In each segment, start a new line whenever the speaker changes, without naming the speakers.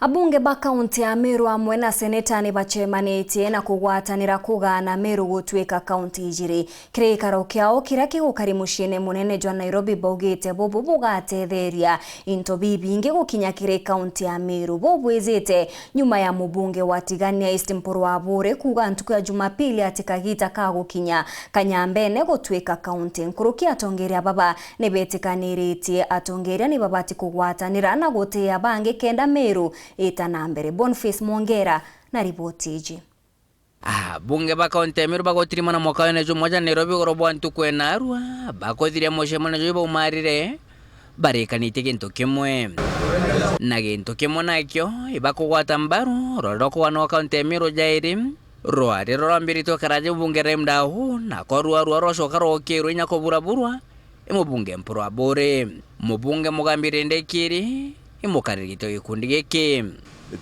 Abunge ba kaunti ya Meru amwe na seneta ni bachemanĩtie na kũgwatanĩra kũgana Meru gũtuĩka kaunti igĩrĩ. Kĩrĩkanĩro kĩao kĩrĩa gĩgũkari mũciĩ-inĩ mũnene jwa Nairobi baugĩte bobo bugatetheria into bibingi gũkinya kĩrĩ kaunti ya Meru. Bobwĩzĩte nyuma ya mũbunge wa Tigania East Mpuru Wabure kuga ntuku ya Jumapili ati kagita ka gũkinya Kanyambene gũtuĩka kaunti. Nkuruki atongeria baba nĩbetĩkanĩrĩtie atongeria ni babati kũgwatanĩra na gũtĩa bangi kenda Meru ita na mbere. Boniface Mwongera na ripoti iji.
Bunge ba kaunti ya Meru bagotiri mana mwaka wene jo moja Nairobi gorobo antuku enarua bakothire moshe mana jo baumarire barekanite gintu kimwe na gintu kimwe nakyo ibakugwata mbaru roroko wana kaunti ya Meru jairi roare rorambirito karaje bunge remdahu na korwa roshoka rokero inya koburaburwa imubunge Mpuru Wabure mubunge mugambire ndekiri imukaririto gikundi giki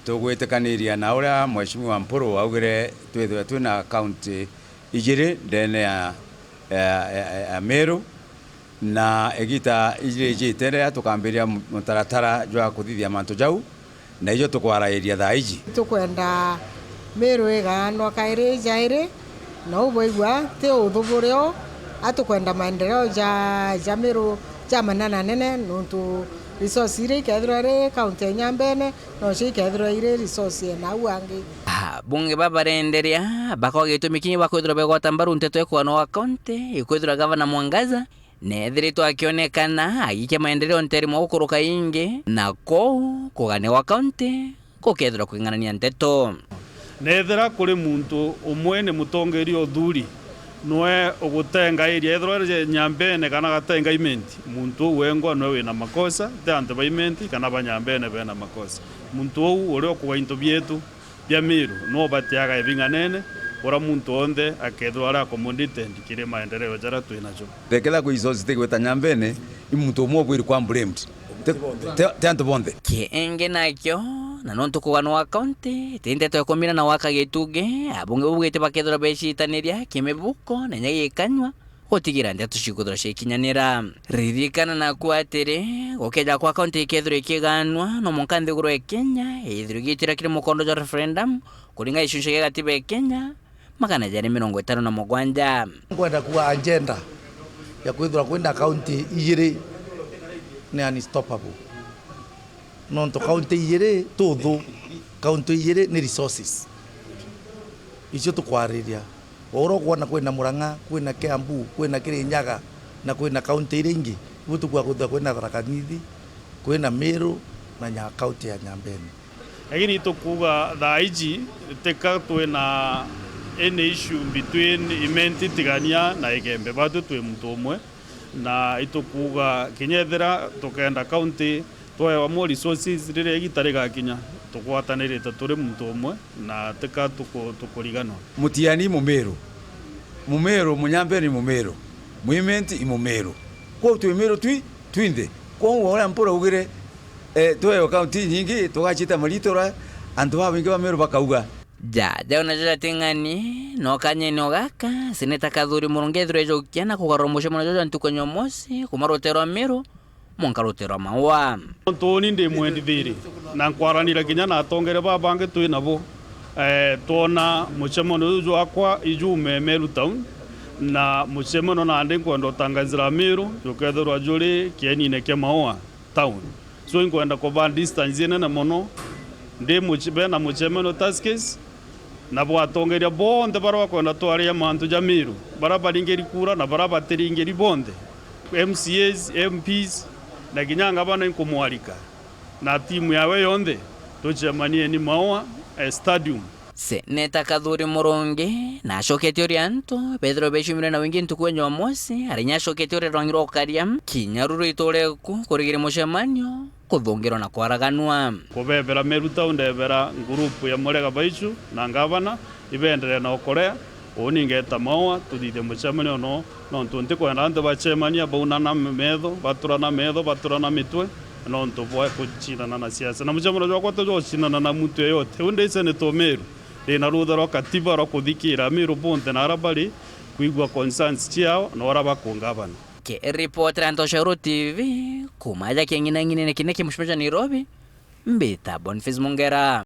tugwĩtĩkanĩria na ũrĩa mheshimiwa Mpuru augire twithwe twina kaunti igĩrĩ ndene ya Meru na egita igĩrĩ jĩtere tukambĩria mutaratara jwa kuthithia mantu jau na ijo tukwaraĩria thaa iji
tukwenda Meru ĩganwa kaĩrĩ jaĩrĩ na ũboigwa te ũthũbũrĩo atukwenda maendeleo ja Meru jamanana nene nuntu resource ire kethro re kaunti ya Nyambene no shi kethro ire resource na uangi
bunge babarenderia bakogetumikinyi bakwithira begwata mbaru nteto ekwana wa kaunti ikwithira gavana Mwangaza nethirito akionekana agike maendeleo nterimo gukuruka ingi na kugane wa kaunti kukethira kwing'anania nteto
nethira kuri muntu umwe ni mutongeri othuri noe ogutenga area ethro Nyambene kana gatenga imenti muntu wengwa no wina makosa te ante ba imenti kana banyambene bena makosa muntu uri okuwa into bietu bya Meru no batiaga ebinganene ora muntu onde akethro ara community ndikire maendeleo jara twinacho
rekela ku isosi tegweta Nyambene imuntu umwe bwiri kwa blamed te ante bonde
kienge nakyo na nonto kugana wa kaunti tindeto ekomina na waka getuge abunge bugete bakethora beshitaniria kimebuko na nyagikanywa gotigira ndeto shikuthora shekinyanira ririkana na kwatire gokeja kwa kaunti ikethora ikiganwa no munkande guru Kenya ithirugitira kire mukondo ja referendum kuringa ishusho ya katiba ya Kenya makana jari 57
kwenda kuwa agenda ya kwithora kwenda kaunti igiri ni unstoppable nonto kaunti igiri tuthu kaunti igiri ni resources icio tukwariria oro kuona kwina Murang'a kwina Kiambu kwina Kirinyaga na kwina kaunti ire ingi butu kwa kutha kwina Tharaka Nithi kwina Meru na nya kaunti ya Nyambene
lakini tukuga thaiji teka twina any issue between imenti Tigania na Igembe batu twe muntu umwe na itukuga kinyethera tukenda kaunti twa mo resources rire gitare gakinya tukwatanirite turi muntu umwe na teka tukurigano
mutiani Mumeru Munyambene Mumeru muimenti imumeru kwa twe Meru twinde kwa wala Mpuru ugire twe kaunti nyingi tugachita maritora antu babingi ba Meru bakauga
jauna joja tingani no kanye no gaka sineta kadhuri murongethro ejokia na kugaromoshe mona joja ntuko nyomosi kumarotero Meru monkarotero mawa
toni ndi mwendithiri na nkwaranira kinya na atongere babange twinabo tona muchemono uju akwa ijume Meru town na muchemono na ande kwenda tangazira Meru jokethro ajuri kienine ke mawa town so inkwenda ko ban distance ene na mono ndi muchibena muchemono taskes na bwatongeria bonde barwa kwenda twaria mantu ja Meru barabaringeri kura na barabateringeri bonde MCAs MPs na kinyanga bana inkumwalika na timu yawe yonde tuchemanie ni mawa stadium
seneta kadhuri muronge na shoketi orianto Pedro Beshimire na wingi ntukwe nyomosi arinya shoketi ore rongiro kariam kinyaruru itoreku kurigire mushemanyo kuthungiro na kwaraganwa
kubebera Meru town ndebera group ya Murega Baichu na ngabana ibendere na okorea oningeta mawa tuthithe mushemanyo no ntunti kwenda antu bachemania baunana metho baturana mitwe no ntubwa kuchindana na siasa na muchemanyo jwa kwata jo chindana na mtu yote unde seneto Meru na rutha ro katiba ro kuthikira Meru bonde na arabari kuigwa concerns ciao no araba kungabana
ke reporter Antoshauri TV kumaja kengina ngine kineke mushmeja Nairobi mbita Boniface Mongera.